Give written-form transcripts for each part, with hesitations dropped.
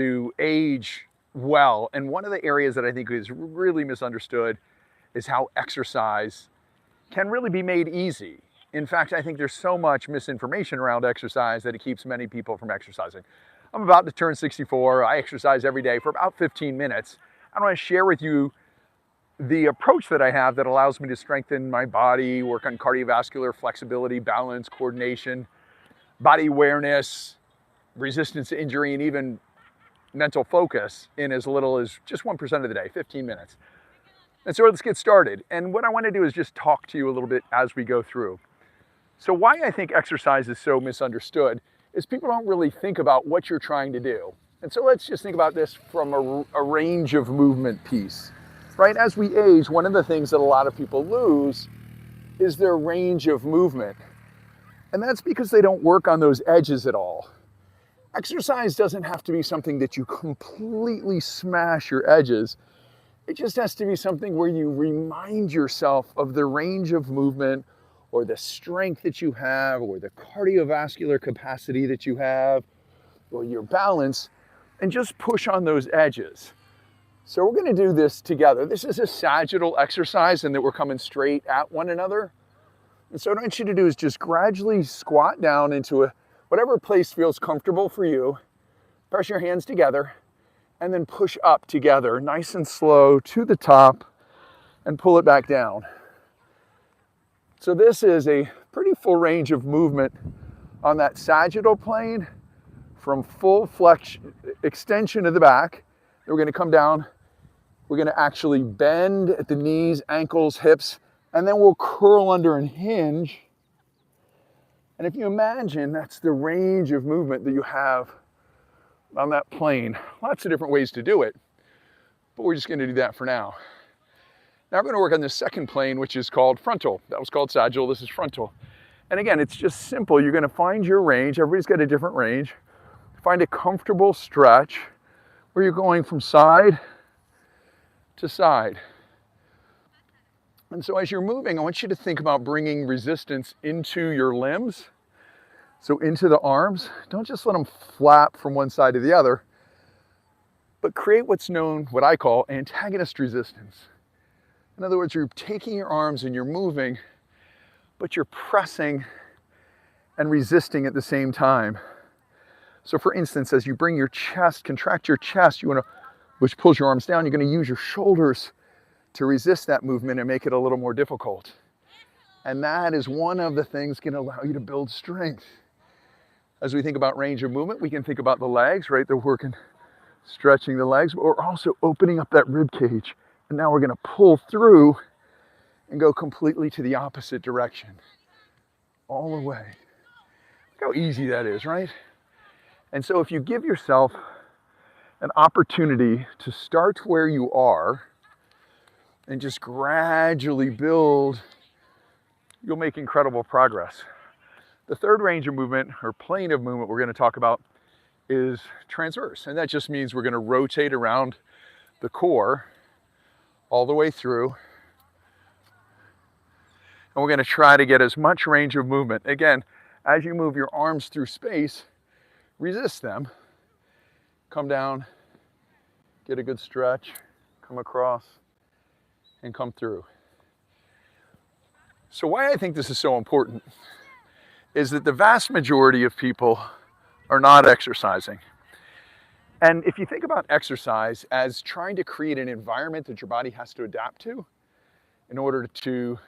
to age well. And one of the areas that I think is really misunderstood is how exercise can really be made easy. In fact, I think there's so much misinformation around exercise that it keeps many people from exercising. I'm about to turn 64. I exercise every day for about 15 minutes. I want to share with you the approach that I have that allows me to strengthen my body, work on cardiovascular flexibility, balance, coordination, body awareness, resistance to injury, and even mental focus in as little as just 1% of the day, 15 minutes. And so let's get started. And what I want to do is just talk to you a little bit as we go through. So why I think exercise is so misunderstood is people don't really think about what you're trying to do. And so let's just think about this from a range of movement piece, right? As we age, one of the things that a lot of people lose is their range of movement. And that's because they don't work on those edges at all. Exercise doesn't have to be something that you completely smash your edges. It just has to be something where you remind yourself of the range of movement or the strength that you have or the cardiovascular capacity that you have or your balance, and just push on those edges. So we're going to do this together. This is a sagittal exercise in that we're coming straight at one another. And so what I want you to do is just gradually squat down into whatever place feels comfortable for you. Press your hands together and then push up together, nice and slow to the top, and pull it back down. So this is a pretty full range of movement on that sagittal plane, from full flexion, extension of the back. Then we're going to come down. We're going to actually bend at the knees, ankles, hips, and then we'll curl under and hinge. And if you imagine, that's the range of movement that you have on that plane. Lots of different ways to do it, but we're just going to do that for now. Now we're going to work on the second plane, which is called frontal. That was called sagittal, this is frontal. And again, it's just simple. You're going to find your range. Everybody's got a different range. Find a comfortable stretch where you're going from side to side. And so as you're moving, I want you to think about bringing resistance into your limbs. So into the arms. Don't just let them flap from one side to the other, but create what's known, what I call, antagonist resistance. In other words, you're taking your arms and you're moving, but you're pressing and resisting at the same time. So for instance, as you bring your chest, contract your chest, which pulls your arms down, you're going to use your shoulders to resist that movement and make it a little more difficult. And that is one of the things going to allow you to build strength. As we think about range of movement, we can think about the legs, right? They're working, stretching the legs, but we're also opening up that rib cage. And now we're going to pull through and go completely to the opposite direction. All the way. Look how easy that is, right? And so if you give yourself an opportunity to start where you are and just gradually build, you'll make incredible progress. The third range of movement, or plane of movement, we're going to talk about is transverse. And that just means we're going to rotate around the core all the way through. And we're going to try to get as much range of movement. Again, as you move your arms through space, resist them. Come down, get a good stretch, come across, and come through. So why I think this is so important is that the vast majority of people are not exercising. And if you think about exercise as trying to create an environment that your body has to adapt to in order to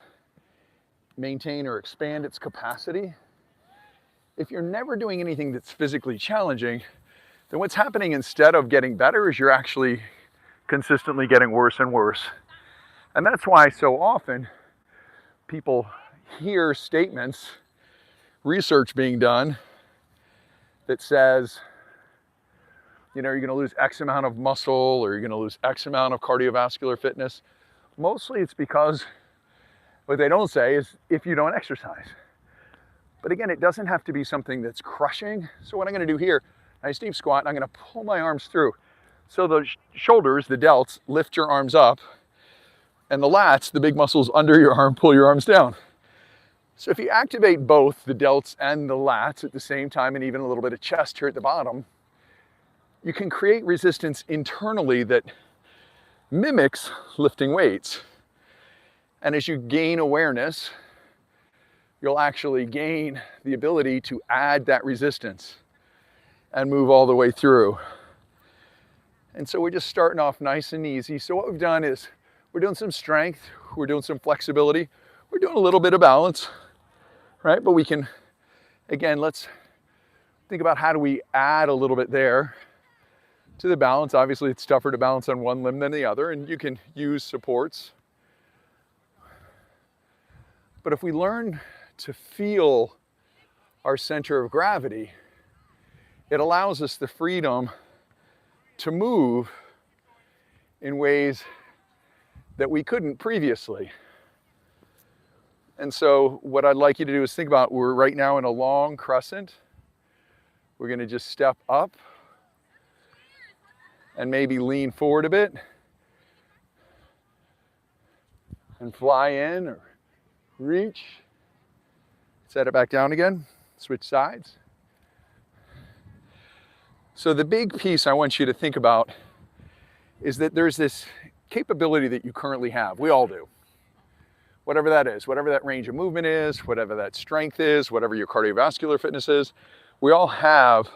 maintain or expand its capacity, if you're never doing anything that's physically challenging, then what's happening instead of getting better is you're actually consistently getting worse and worse. And that's why so often people hear statements, research being done that says, you're going to lose X amount of muscle or you're going to lose X amount of cardiovascular fitness. Mostly it's because what they don't say is if you don't exercise. But again, it doesn't have to be something that's crushing. So what I'm going to do here, nice deep squat, and I'm going to pull my arms through. So the shoulders, the delts, lift your arms up, and the lats, the big muscles under your arm, pull your arms down. So if you activate both the delts and the lats at the same time, and even a little bit of chest here at the bottom, you can create resistance internally that mimics lifting weights. And as you gain awareness, you'll actually gain the ability to add that resistance and move all the way through. And so we're just starting off nice and easy. So what we've done is we're doing some strength, we're doing some flexibility, we're doing a little bit of balance, right? But we can, again, let's think about how do we add a little bit there to the balance. Obviously, it's tougher to balance on one limb than the other, and you can use supports. But if we learn to feel our center of gravity, it allows us the freedom to move in ways that we couldn't previously. And so what I'd like you to do is think about, we're right now in a long crescent. We're going to just step up and maybe lean forward a bit and fly in or reach. Set it back down again, switch sides. So the big piece I want you to think about is that there's this capability that you currently have. We all do. Whatever that is, whatever that range of movement is, whatever that strength is, whatever your cardiovascular fitness is, we all have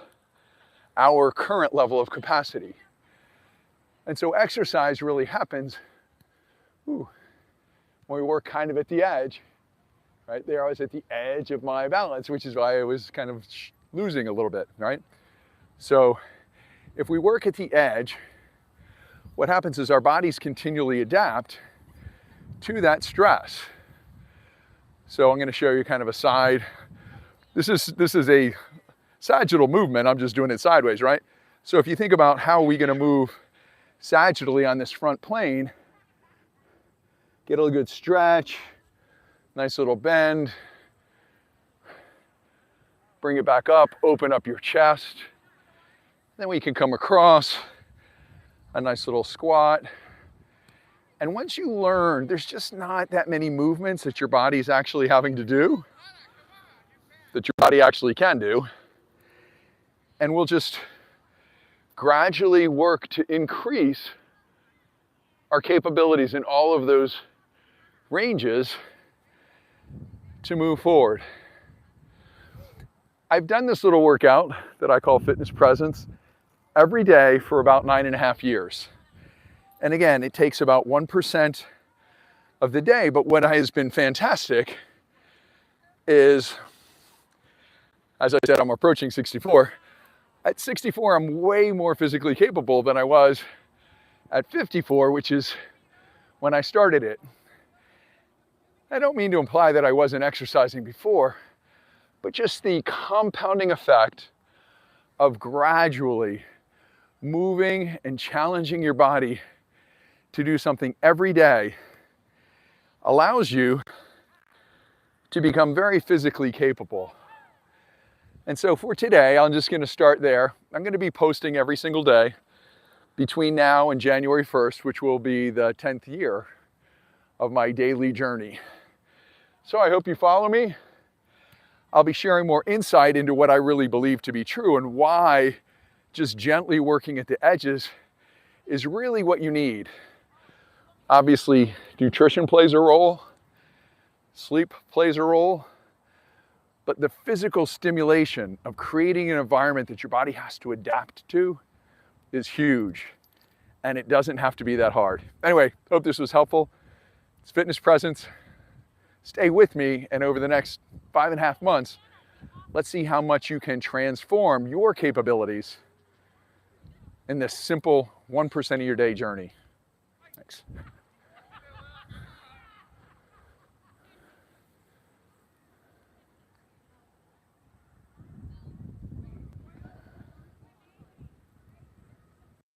our current level of capacity. And so exercise really happens when we work kind of at the edge, right? There I was at the edge of my balance, which is why I was kind of losing a little bit, right? So if we work at the edge, what happens is our bodies continually adapt to that stress. So I'm going to show you kind of a side. This is a sagittal movement. I'm just doing it sideways, right? So if you think about how are we going to move sagittally on this front plane, get a good stretch, nice little bend, bring it back up, open up your chest. Then we can come across a nice little squat. And once you learn, there's just not that many movements that your body's actually having to do, that your body actually can do. And we'll just gradually work to increase our capabilities in all of those ranges to move forward. I've done this little workout that I call Fitness Presence every day for about 9.5 years. And again, it takes about 1% of the day, but what has been fantastic is, as I said, I'm approaching 64. At 64, I'm way more physically capable than I was at 54, which is when I started it. I don't mean to imply that I wasn't exercising before, but just the compounding effect of gradually moving and challenging your body to do something every day allows you to become very physically capable. And so for today, I'm just going to start there. I'm going to be posting every single day between now and January 1st, which will be the 10th year of my daily journey. So I hope you follow me. I'll be sharing more insight into what I really believe to be true and why just gently working at the edges is really what you need. Obviously, nutrition plays a role, sleep plays a role, but the physical stimulation of creating an environment that your body has to adapt to is huge, and it doesn't have to be that hard. Anyway, hope this was helpful. It's Fitness Presence. Stay with me, and over the next 5.5 months, let's see how much you can transform your capabilities in this simple 1% of your day journey. Thanks.